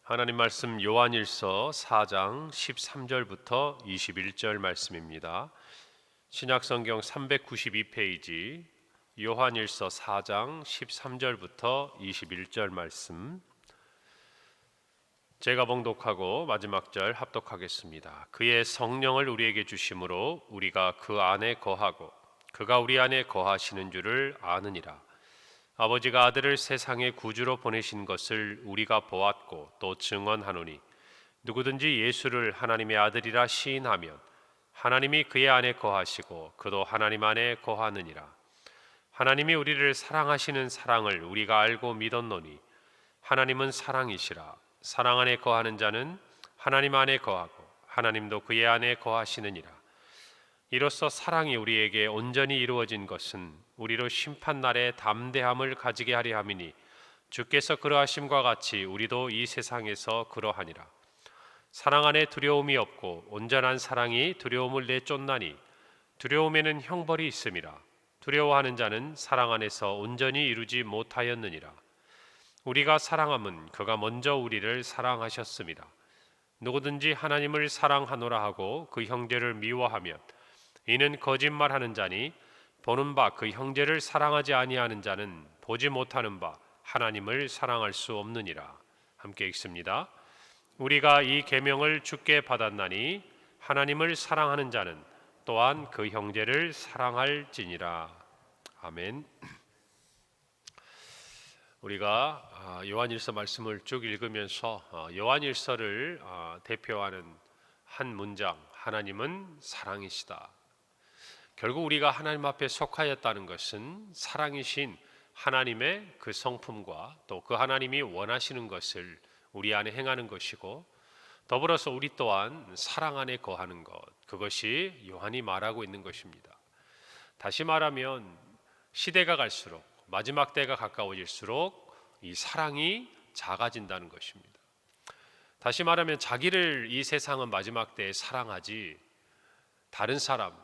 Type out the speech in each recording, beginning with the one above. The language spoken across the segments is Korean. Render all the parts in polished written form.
하나님 말씀 요한일서 4장 13절부터 21절 말씀입니다. 신약성경 392페이지 요한일서 4장 13절부터 21절 말씀, 제가 봉독하고 마지막 절 합독하겠습니다. 그의 성령을 우리에게 주심으로 우리가 그 안에 거하고 그가 우리 안에 거하시는 줄을 아느니라. 아버지가 아들을 세상의 구주로 보내신 것을 우리가 보았고 또 증언하노니, 누구든지 예수를 하나님의 아들이라 시인하면 하나님이 그의 안에 거하시고 그도 하나님 안에 거하느니라. 하나님이 우리를 사랑하시는 사랑을 우리가 알고 믿었노니, 하나님은 사랑이시라. 사랑 안에 거하는 자는 하나님 안에 거하고 하나님도 그의 안에 거하시느니라. 이로써 사랑이 우리에게 온전히 이루어진 것은 우리로 심판날에 담대함을 가지게 하려 함이니, 주께서 그러하심과 같이 우리도 이 세상에서 그러하니라. 사랑 안에 두려움이 없고 온전한 사랑이 두려움을 내쫓나니, 두려움에는 형벌이 있음이라. 두려워하는 자는 사랑 안에서 온전히 이루지 못하였느니라. 우리가 사랑함은 그가 먼저 우리를 사랑하셨습니다. 누구든지 하나님을 사랑하노라 하고 그 형제를 미워하면 이는 거짓말하는 자니, 보는 바 그 형제를 사랑하지 아니하는 자는 보지 못하는 바 하나님을 사랑할 수 없느니라. 함께 읽습니다. 우리가 이 계명을 주께 받았나니 하나님을 사랑하는 자는 또한 그 형제를 사랑할지니라. 아멘. 우리가 요한일서 말씀을 쭉 읽으면서 요한일서를 대표하는 한 문장, 하나님은 사랑이시다. 결국 우리가 하나님 앞에 속하였다는 것은 사랑이신 하나님의 그 성품과 또 그 하나님이 원하시는 것을 우리 안에 행하는 것이고, 더불어서 우리 또한 사랑 안에 거하는 것, 그것이 요한이 말하고 있는 것입니다. 다시 말하면 시대가 갈수록, 마지막 때가 가까워질수록 이 사랑이 작아진다는 것입니다. 다시 말하면 자기를 이 세상은 마지막 때에 사랑하지, 다른 사람,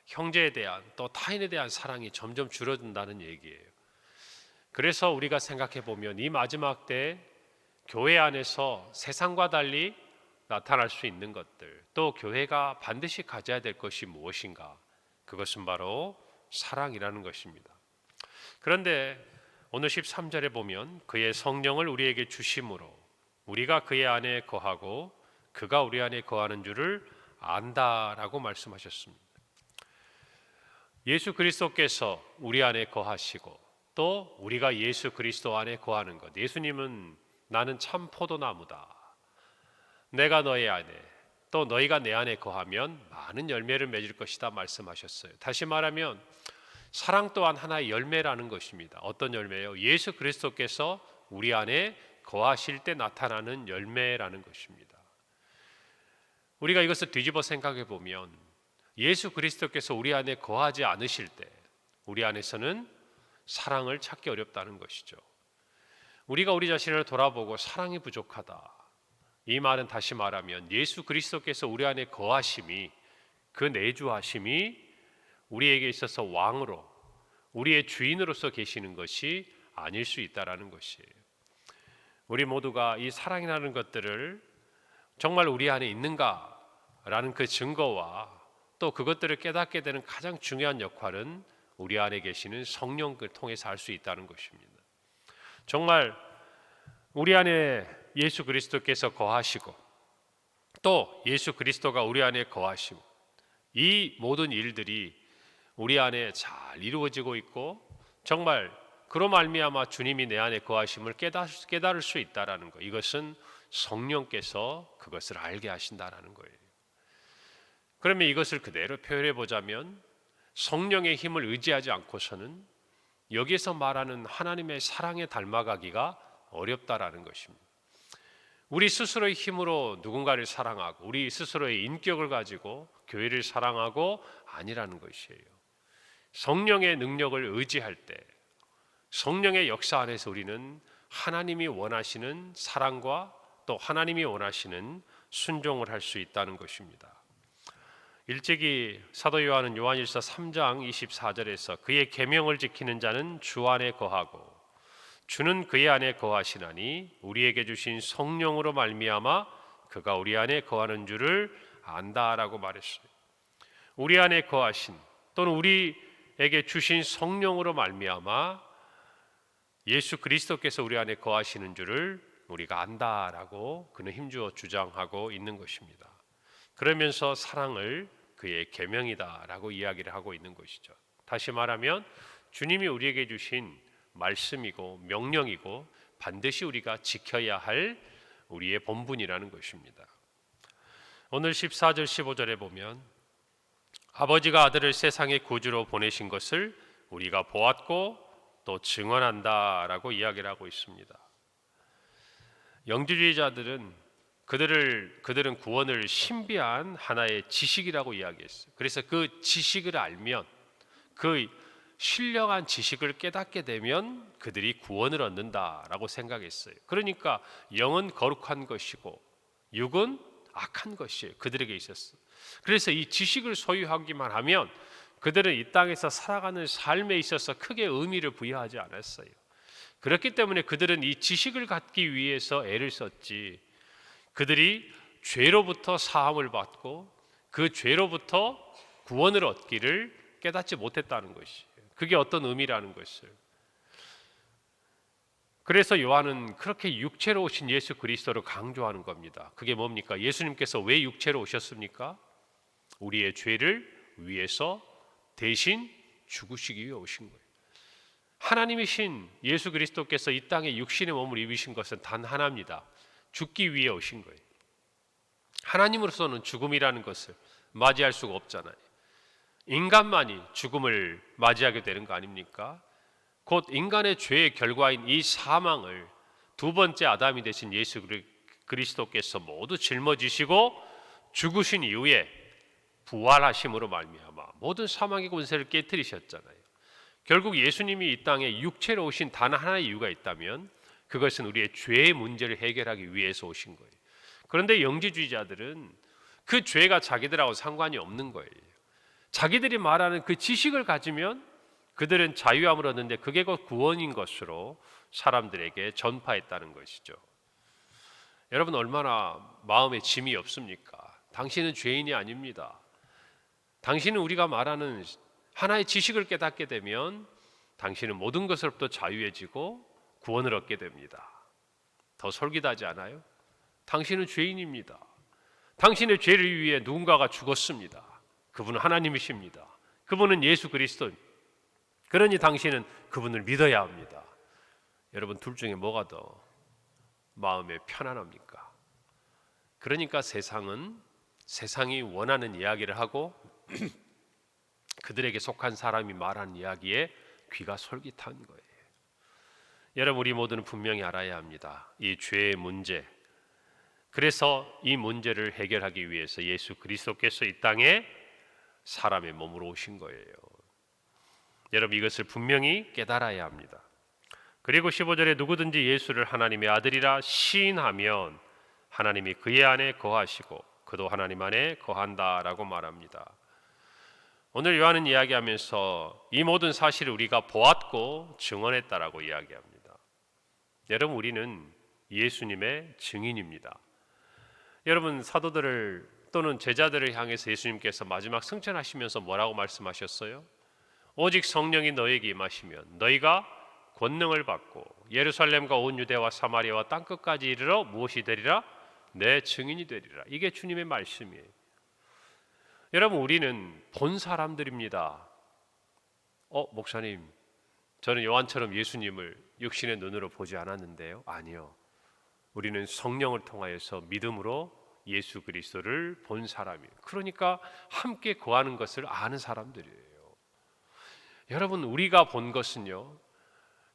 형제에 대한 또 타인에 대한 사랑이 점점 줄어든다는 얘기예요. 그래서 우리가 생각해 보면 이 마지막 때 교회 안에서 세상과 달리 나타날 수 있는 것들, 또 교회가 반드시 가져야 될 것이 무엇인가? 그것은 바로 사랑이라는 것입니다. 그런데 오늘 13절에 보면 그의 성령을 우리에게 주심으로 우리가 그의 안에 거하고 그가 우리 안에 거하는 줄을 안다라고 말씀하셨습니다. 예수 그리스도께서 우리 안에 거하시고 또 우리가 예수 그리스도 안에 거하는 것. 예수님은 나는 참 포도나무다, 내가 너희 안에, 또 너희가 내 안에 거하면 많은 열매를 맺을 것이다 말씀하셨어요. 다시 말하면 사랑 또한 하나의 열매라는 것입니다. 어떤 열매요? 예수 그리스도께서 우리 안에 거하실 때 나타나는 열매라는 것입니다. 우리가 이것을 뒤집어 생각해 보면 예수 그리스도께서 우리 안에 거하지 않으실 때 우리 안에서는 사랑을 찾기 어렵다는 것이죠. 우리가 우리 자신을 돌아보고 사랑이 부족하다, 이 말은 다시 말하면 예수 그리스도께서 우리 안에 거하심이, 그 내주하심이 우리에게 있어서 왕으로, 우리의 주인으로서 계시는 것이 아닐 수 있다라는 것이에요. 우리 모두가 이 사랑이라는 것들을 정말 우리 안에 있는가라는 그 증거와 또 그것들을 깨닫게 되는 가장 중요한 역할은 우리 안에 계시는 성령을 통해서 할 수 있다는 것입니다. 정말 우리 안에 예수 그리스도께서 거하시고 또 예수 그리스도가 우리 안에 거하시고, 이 모든 일들이 우리 안에 잘 이루어지고 있고, 정말 그로 말미암아 주님이 내 안에 거하심을 깨달을 수 있다라는 것, 이것은 성령께서 그것을 알게 하신다라는 거예요. 그러면 이것을 그대로 표현해 보자면 성령의 힘을 의지하지 않고서는 여기에서 말하는 하나님의 사랑에 닮아가기가 어렵다라는 것입니다. 우리 스스로의 힘으로 누군가를 사랑하고 우리 스스로의 인격을 가지고 교회를 사랑하고 아니라는 것이에요. 성령의 능력을 의지할 때, 성령의 역사 안에서 우리는 하나님이 원하시는 사랑과 또 하나님이 원하시는 순종을 할 수 있다는 것입니다. 일찍이 사도 요한은 요한일서 3장 24절에서 그의 계명을 지키는 자는 주 안에 거하고 주는 그의 안에 거하시나니 우리에게 주신 성령으로 말미암아 그가 우리 안에 거하는 줄을 안다라고 말했어요. 우리 안에 거하신 또는 우리에게 주신 성령으로 말미암아 예수 그리스도께서 우리 안에 거하시는 줄을 우리가 안다라고 그는 힘주어 주장하고 있는 것입니다. 그러면서 사랑을 그의 계명이다라고 이야기를 하고 있는 것이죠. 다시 말하면 주님이 우리에게 주신 말씀이고 명령이고 반드시 우리가 지켜야 할 우리의 본분이라는 것입니다. 오늘 14절 15절에 보면 아버지가 아들을 세상의 구주로 보내신 것을 우리가 보았고 또 증언한다라고 이야기를 하고 있습니다. 영주주의자들은 그들은 구원을 신비한 하나의 지식이라고 이야기했어요. 그래서 그 지식을 알면, 그 신령한 지식을 깨닫게 되면 그들이 구원을 얻는다라고 생각했어요. 그러니까 영은 거룩한 것이고 육은 악한 것이에요. 그들에게 있었어요. 그래서 이 지식을 소유하기만 하면 그들은 이 땅에서 살아가는 삶에 있어서 크게 의미를 부여하지 않았어요. 그렇기 때문에 그들은 이 지식을 갖기 위해서 애를 썼지, 그들이 죄로부터 사함을 받고 그 죄로부터 구원을 얻기를 깨닫지 못했다는 것이에요. 그게 어떤 의미라는 것을. 그래서 요한은 그렇게 육체로 오신 예수 그리스도를 강조하는 겁니다. 그게 뭡니까? 예수님께서 왜 육체로 오셨습니까? 우리의 죄를 위해서 대신 죽으시기 위해 오신 거예요. 하나님이신 예수 그리스도께서 이 땅에 육신의 몸을 입으신 것은 단 하나입니다. 죽기 위해 오신 거예요. 하나님으로서는 죽음이라는 것을 맞이할 수가 없잖아요. 인간만이 죽음을 맞이하게 되는 거 아닙니까? 곧 인간의 죄의 결과인 이 사망을 두 번째 아담이 되신 예수 그리스도께서 모두 짊어지시고 죽으신 이후에 부활하심으로 말미암아 모든 사망의 권세를 깨뜨리셨잖아요. 결국 예수님이 이 땅에 육체로 오신 단 하나의 이유가 있다면 그것은 우리의 죄의 문제를 해결하기 위해서 오신 거예요. 그런데 영지주의자들은 그 죄가 자기들하고 상관이 없는 거예요. 자기들이 말하는 그 지식을 가지면 그들은 자유함을 얻는데 그게 곧 구원인 것으로 사람들에게 전파했다는 것이죠. 여러분, 얼마나 마음에 짐이 없습니까? 당신은 죄인이 아닙니다. 당신은 우리가 말하는 하나의 지식을 깨닫게 되면 당신은 모든 것으로부터 자유해지고 구원을 얻게 됩니다. 더 솔깃하지 않아요? 당신은 죄인입니다. 당신의 죄를 위해 누군가가 죽었습니다. 그분은 하나님이십니다. 그분은 예수 그리스도입니다. 그러니 당신은 그분을 믿어야 합니다. 여러분, 둘 중에 뭐가 더 마음에 편안합니까? 그러니까 세상이 원하는 이야기를 하고 그들에게 속한 사람이 말하는 이야기에 귀가 솔깃한 거예요. 여러분, 우리 모두는 분명히 알아야 합니다. 이 죄의 문제. 그래서 이 문제를 해결하기 위해서 예수 그리스도께서 이 땅에 사람의 몸으로 오신 거예요. 여러분, 이것을 분명히 깨달아야 합니다. 그리고 15절에 누구든지 예수를 하나님의 아들이라 시인하면 하나님이 그의 안에 거하시고 그도 하나님 안에 거한다라고 말합니다. 오늘 요한은 이야기하면서 이 모든 사실을 우리가 보았고 증언했다라고 이야기합니다. 여러분, 우리는 예수님의 증인입니다. 여러분, 사도들을 또는 제자들을 향해서 예수님께서 마지막 승천하시면서 뭐라고 말씀하셨어요? 오직 성령이 너에게 임하시면 너희가 권능을 받고 예루살렘과 온 유대와 사마리아와 땅끝까지 이르러 무엇이 되리라? 내 증인이 되리라. 이게 주님의 말씀이에요. 여러분, 우리는 본 사람들입니다. 목사님, 저는 요한처럼 예수님을 육신의 눈으로 보지 않았는데요. 아니요. 우리는 성령을 통하여서 믿음으로 예수 그리스도를 본 사람이에요. 그러니까 함께 거하는 것을 아는 사람들이에요. 여러분, 우리가 본 것은요,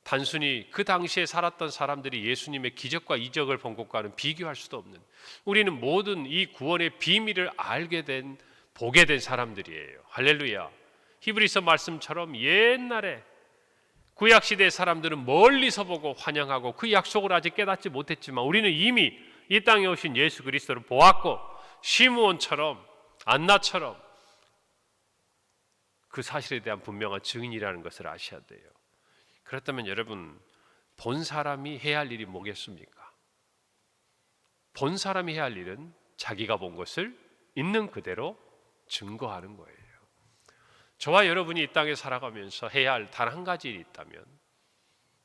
단순히 그 당시에 살았던 사람들이 예수님의 기적과 이적을 본 것과는 비교할 수도 없는, 우리는 모든 이 구원의 비밀을 보게 된 사람들이에요. 할렐루야. 히브리서 말씀처럼 옛날에 구약시대의 사람들은 멀리서 보고 환영하고 그 약속을 아직 깨닫지 못했지만 우리는 이미 이 땅에 오신 예수 그리스도를 보았고 시므온처럼 안나처럼 그 사실에 대한 분명한 증인이라는 것을 아셔야 돼요. 그렇다면 여러분, 본 사람이 해야 할 일이 뭐겠습니까? 본 사람이 해야 할 일은 자기가 본 것을 있는 그대로 증거하는 거예요. 저와 여러분이 이 땅에 살아가면서 해야 할 단 한 가지 일이 있다면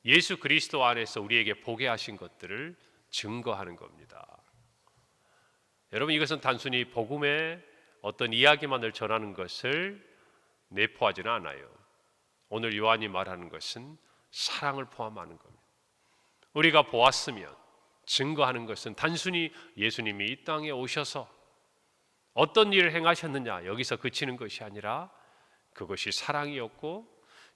예수 그리스도 안에서 우리에게 보게 하신 것들을 증거하는 겁니다. 여러분, 이것은 단순히 복음의 어떤 이야기만을 전하는 것을 내포하지는 않아요. 오늘 요한이 말하는 것은 사랑을 포함하는 겁니다. 우리가 보았으면 증거하는 것은 단순히 예수님이 이 땅에 오셔서 어떤 일을 행하셨느냐 여기서 그치는 것이 아니라 그것이 사랑이었고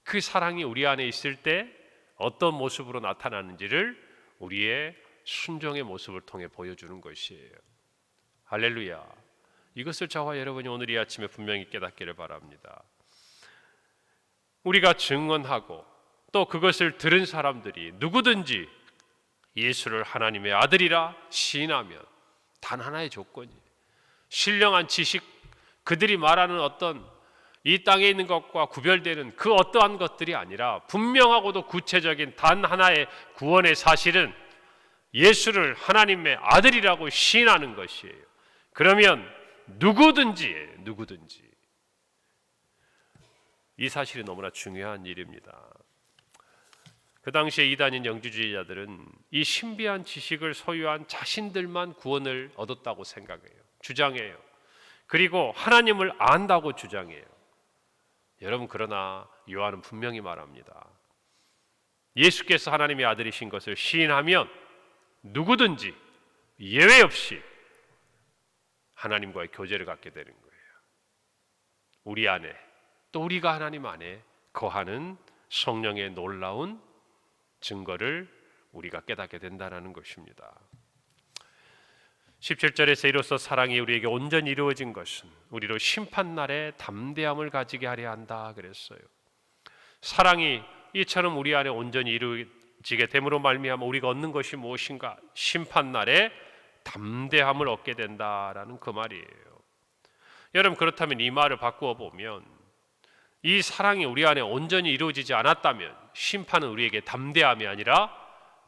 그 사랑이 우리 안에 있을 때 어떤 모습으로 나타나는지를 우리의 순종의 모습을 통해 보여주는 것이에요. 할렐루야. 이것을 저와 여러분이 오늘 이 아침에 분명히 깨닫기를 바랍니다. 우리가 증언하고 또 그것을 들은 사람들이 누구든지 예수를 하나님의 아들이라 시인하면 단 하나의 조건이 신령한 지식, 그들이 말하는 어떤 이 땅에 있는 것과 구별되는 그 어떠한 것들이 아니라 분명하고도 구체적인 단 하나의 구원의 사실은 예수를 하나님의 아들이라고 시인하는 것이에요. 그러면 누구든지 이 사실이 너무나 중요한 일입니다. 그 당시에 이단인 영주주의자들은 이 신비한 지식을 소유한 자신들만 구원을 얻었다고 생각해요. 주장해요. 그리고 하나님을 안다고 주장해요. 여러분, 그러나 요한은 분명히 말합니다. 예수께서 하나님의 아들이신 것을 시인하면 누구든지 예외 없이 하나님과의 교제를 갖게 되는 거예요. 우리 안에 또 우리가 하나님 안에 거하는 성령의 놀라운 증거를 우리가 깨닫게 된다는 것입니다. 17절에서 이로써 사랑이 우리에게 온전히 이루어진 것은 우리로 심판날에 담대함을 가지게 하려 한다 그랬어요. 사랑이 이처럼 우리 안에 온전히 이루어지게 됨으로 말미암아 우리가 얻는 것이 무엇인가? 심판날에 담대함을 얻게 된다라는 그 말이에요. 여러분, 그렇다면 이 말을 바꾸어 보면 이 사랑이 우리 안에 온전히 이루어지지 않았다면 심판은 우리에게 담대함이 아니라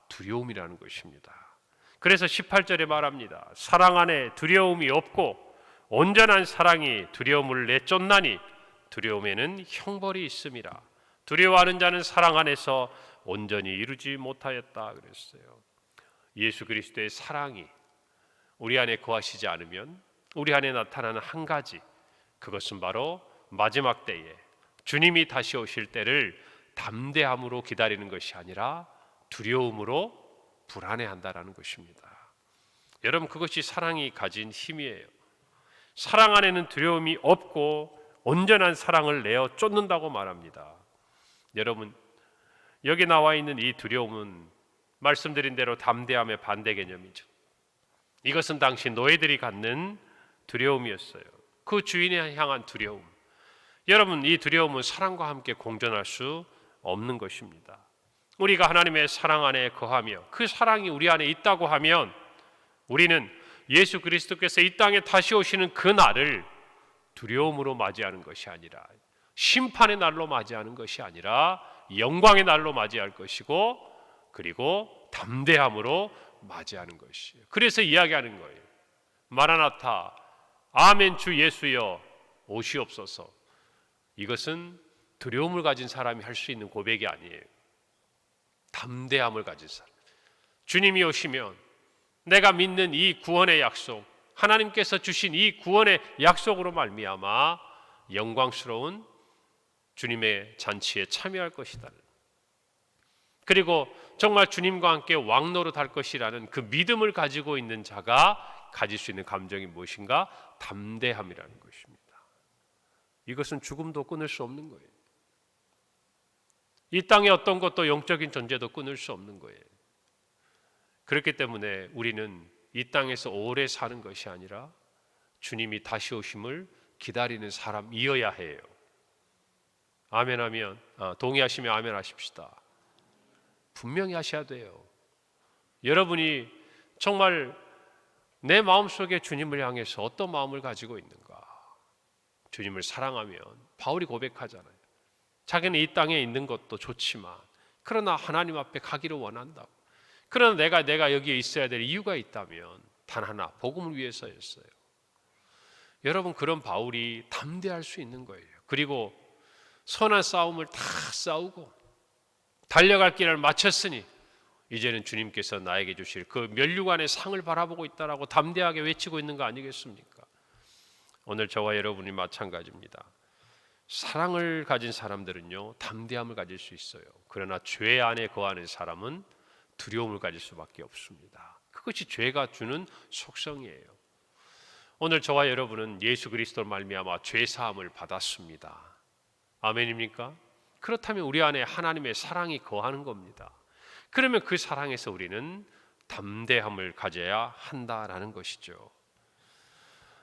두려움이라는 것입니다. 그래서 18절에 말합니다. 사랑 안에 두려움이 없고 온전한 사랑이 두려움을 내쫓나니 두려움에는 형벌이 있음이라. 두려워하는 자는 사랑 안에서 온전히 이루지 못하였다 그랬어요. 예수 그리스도의 사랑이 우리 안에 거하시지 않으면 우리 안에 나타나는 한 가지, 그것은 바로 마지막 때에 주님이 다시 오실 때를 담대함으로 기다리는 것이 아니라 두려움으로 불안해한다라는 것입니다. 여러분, 그것이 사랑이 가진 힘이에요. 사랑 안에는 두려움이 없고 온전한 사랑을 내어 쫓는다고 말합니다. 여러분, 여기 나와 있는 이 두려움은 말씀드린 대로 담대함의 반대 개념이죠. 이것은 당시 노예들이 갖는 두려움이었어요. 그 주인에 향한 두려움. 여러분, 이 두려움은 사랑과 함께 공존할 수 없는 것입니다. 우리가 하나님의 사랑 안에 거하며 그 사랑이 우리 안에 있다고 하면 우리는 예수 그리스도께서 이 땅에 다시 오시는 그 날을 두려움으로 맞이하는 것이 아니라 심판의 날로 맞이하는 것이 아니라 영광의 날로 맞이할 것이고 그리고 담대함으로 맞이하는 것이에요. 그래서 이야기하는 거예요. 마라나타, 아멘 주 예수여 오시옵소서. 이것은 두려움을 가진 사람이 할 수 있는 고백이 아니에요. 담대함을 가진 사람. 주님이 오시면 내가 믿는 이 구원의 약속, 하나님께서 주신 이 구원의 약속으로 말미암아 영광스러운 주님의 잔치에 참여할 것이다. 그리고 정말 주님과 함께 왕노릇 할 것이라는 그 믿음을 가지고 있는 자가 가질 수 있는 감정이 무엇인가? 담대함이라는 것입니다. 이것은 죽음도 끊을 수 없는 거예요. 이 땅의 어떤 것도 영적인 존재도 끊을 수 없는 거예요. 그렇기 때문에 우리는 이 땅에서 오래 사는 것이 아니라 주님이 다시 오심을 기다리는 사람이어야 해요. 아멘하면 동의하시면 아멘 하십시다. 분명히 하셔야 돼요. 여러분이 정말 내 마음속에 주님을 향해서 어떤 마음을 가지고 있는가? 주님을 사랑하면 바울이 고백하잖아요. 자기는 이 땅에 있는 것도 좋지만 그러나 하나님 앞에 가기를 원한다고. 그러나 내가 여기에 있어야 될 이유가 있다면 단 하나, 복음을 위해서였어요. 여러분, 그런 바울이 담대할 수 있는 거예요. 그리고 선한 싸움을 다 싸우고 달려갈 길을 마쳤으니 이제는 주님께서 나에게 주실 그 면류관의 상을 바라보고 있다라고 담대하게 외치고 있는 거 아니겠습니까? 오늘 저와 여러분이 마찬가지입니다. 사랑을 가진 사람들은요, 담대함을 가질 수 있어요. 그러나 죄 안에 거하는 사람은 두려움을 가질 수밖에 없습니다. 그것이 죄가 주는 속성이에요. 오늘 저와 여러분은 예수 그리스도로 말미암아 죄 사함을 받았습니다. 아멘입니까? 그렇다면 우리 안에 하나님의 사랑이 거하는 겁니다. 그러면 그 사랑에서 우리는 담대함을 가져야 한다라는 것이죠.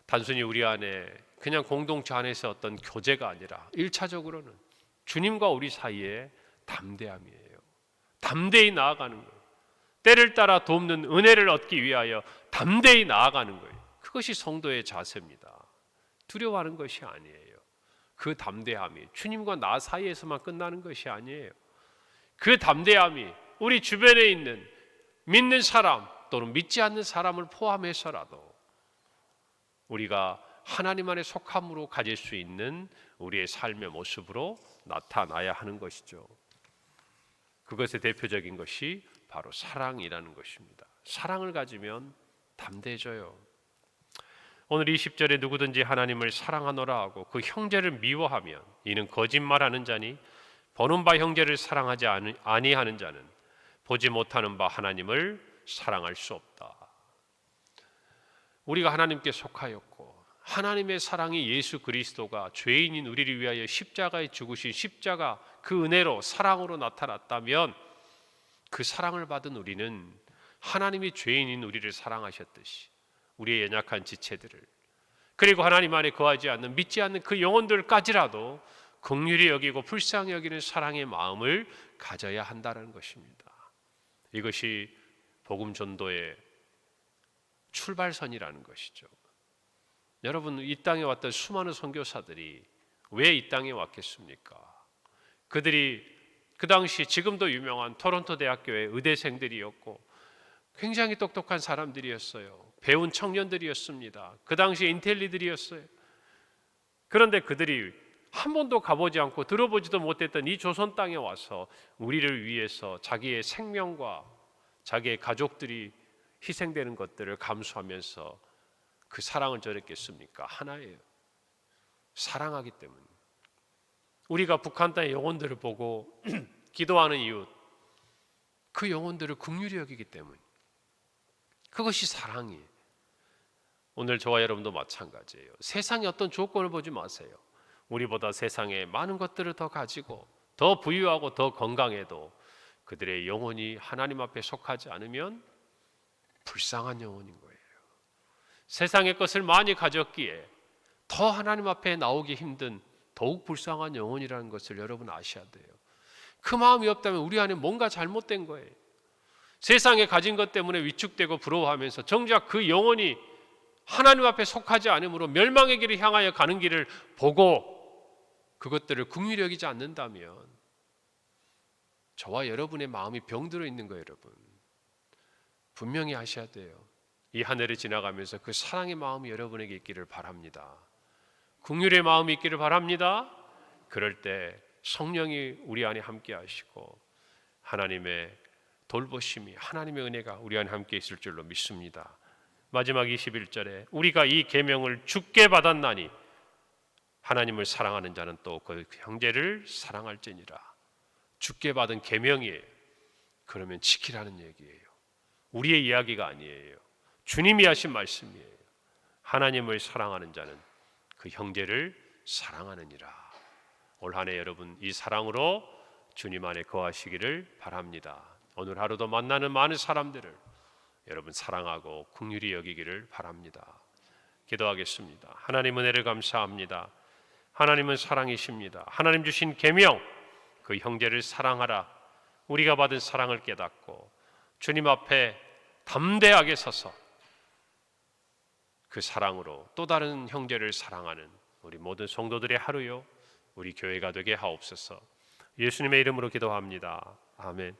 단순히 우리 안에 그냥 공동체 안에서 어떤 교제가 아니라 1차적으로는 주님과 우리 사이에 담대함이에요. 담대히 나아가는 거예요. 때를 따라 돕는 은혜를 얻기 위하여 담대히 나아가는 거예요. 그것이 성도의 자세입니다. 두려워하는 것이 아니에요. 그 담대함이 주님과 나 사이에서만 끝나는 것이 아니에요. 그 담대함이 우리 주변에 있는 믿는 사람 또는 믿지 않는 사람을 포함해서라도 우리가 하나님 안에 속함으로 가질 수 있는 우리의 삶의 모습으로 나타나야 하는 것이죠. 그것의 대표적인 것이 바로 사랑이라는 것입니다. 사랑을 가지면 담대해져요. 오늘 20절에 누구든지 하나님을 사랑하노라 하고 그 형제를 미워하면 이는 거짓말하는 자니 보는 바 형제를 사랑하지 아니하는 자는 보지 못하는 바 하나님을 사랑할 수 없다. 우리가 하나님께 속하였고 하나님의 사랑이 예수 그리스도가 죄인인 우리를 위하여 십자가에 죽으신 십자가 그 은혜로 사랑으로 나타났다면 그 사랑을 받은 우리는 하나님이 죄인인 우리를 사랑하셨듯이 우리의 연약한 지체들을 그리고 하나님 안에 거하지 않는 믿지 않는 그 영혼들까지라도 긍휼히 여기고 불쌍히 여기는 사랑의 마음을 가져야 한다는 것입니다. 이것이 복음 전도의 출발선이라는 것이죠. 여러분, 이 땅에 왔던 수많은 선교사들이 왜 이 땅에 왔겠습니까? 그들이 그 당시 지금도 유명한 토론토 대학교의 의대생들이었고 굉장히 똑똑한 사람들이었어요. 배운 청년들이었습니다. 그 당시 인텔리들이었어요. 그런데 그들이 한 번도 가보지 않고 들어보지도 못했던 이 조선 땅에 와서 우리를 위해서 자기의 생명과 자기의 가족들이 희생되는 것들을 감수하면서 그 사랑을 저랬겠습니까? 하나예요. 사랑하기 때문에. 우리가 북한 땅의 영혼들을 보고 기도하는 이유, 그 영혼들을 긍휼히 여기기 때문에. 그것이 사랑이에요. 오늘 저와 여러분도 마찬가지예요. 세상의 어떤 조건을 보지 마세요. 우리보다 세상에 많은 것들을 더 가지고 더 부유하고 더 건강해도 그들의 영혼이 하나님 앞에 속하지 않으면 불쌍한 영혼인 거예요. 세상의 것을 많이 가졌기에 더 하나님 앞에 나오기 힘든 더욱 불쌍한 영혼이라는 것을 여러분 아셔야 돼요. 그 마음이 없다면 우리 안에 뭔가 잘못된 거예요. 세상에 가진 것 때문에 위축되고 부러워하면서 정작 그 영혼이 하나님 앞에 속하지 않으므로 멸망의 길을 향하여 가는 길을 보고 그것들을 긍휼히 여기지 않는다면 저와 여러분의 마음이 병들어 있는 거예요. 여러분, 분명히 하셔야 돼요. 이 한 해를 지나가면서 그 사랑의 마음이 여러분에게 있기를 바랍니다. 긍휼의 마음이 있기를 바랍니다. 그럴 때 성령이 우리 안에 함께 하시고 하나님의 돌보심이, 하나님의 은혜가 우리 안에 함께 있을 줄로 믿습니다. 마지막 21절에 우리가 이 계명을 주께 받았나니 하나님을 사랑하는 자는 또 그 형제를 사랑할지니라. 주께 받은 계명이에요. 그러면 지키라는 얘기예요. 우리의 이야기가 아니에요. 주님이 하신 말씀이에요. 하나님을 사랑하는 자는 그 형제를 사랑하느니라. 올 한 해 여러분 이 사랑으로 주님 안에 거하시기를 바랍니다. 오늘 하루도 만나는 많은 사람들을 여러분 사랑하고 긍휼히 여기기를 바랍니다. 기도하겠습니다. 하나님 은혜를 감사합니다. 하나님은 사랑이십니다. 하나님 주신 계명, 그 형제를 사랑하라. 우리가 받은 사랑을 깨닫고 주님 앞에 담대하게 서서 그 사랑으로 또 다른 형제를 사랑하는 우리 모든 성도들의 하루요 우리 교회가 되게 하옵소서. 예수님의 이름으로 기도합니다. 아멘.